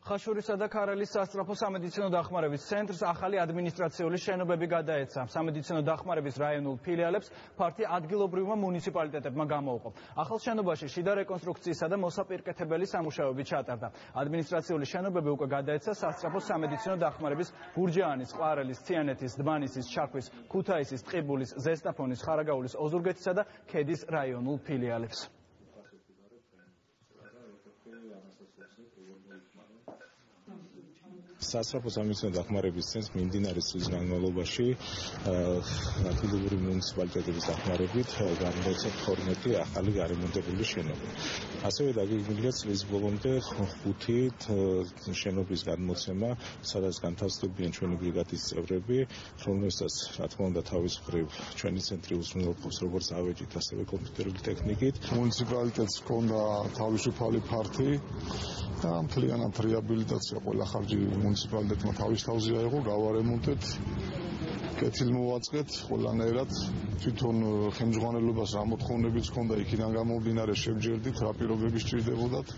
ხაშურისა და ქარელის სასწრაფო სამედიცინო დახმარების ცენტრს ახალი ადმინისტრაციული შენობები გადაეცა. სამედიცინო დახმარების რაიონულ ფილიალებს ფართი ადგილობრივმა მუნიციპალიტეტებმა გამოუყო. ახალ შენობაში შიდა რეკონსტრუქციისა და მოსაპირკეთებელი სამუშაოები ჩატარდა. ადმინისტრაციული შენობები უკვე გადაეცა სასწრაფო სამედიცინო დახმარების გურჯაანის, ყვარელის, თიანეთის, დმანისის, ჩაქვის, ქუთაისის, ტყიბულის, ზესტაფონის, ხარაგაულის, ოზურგეთისა და ქედის რაიონულ ფილიალებს. სასწრაფო სამედიცინო დახმარების ცენტრს მიმდინარე წლის განმავლობაში ადგილობრივი მუნიციპალიტეტების დახმარებით გამოიცა 12 ახალი გარემონტებული შენობა. ასევე დაგეგმილია წლის ბოლომდე 5 შენობის გადმოცემა, სადაც განთავსდებიან ჩვენი ბრიგადის წევრები, რომელსაც რა თქმა უნდა თავის მხრივ ჩვენი ცენტრი უზრუნველყოფს როგორც ავეჯით, ასევე კომპიუტერული ტექნიკით. მუნიციპალიტეტს ჰქონდა თავისუფალი ფართი და მთლიანად რეაბილიტაცია ყველა ხარჯი მუნიციპალიტეტმა თავის თავზე აიღო, გავარემონტეთ, კეთილმოვაწყეთ ყველანაირად, თვითონ ხელმძღვანელობას რა მოთხოვნებიც ჰქონდა იქიდან გამომდინარე შევჯერდით, რა პირობები სჭირდებოდათ.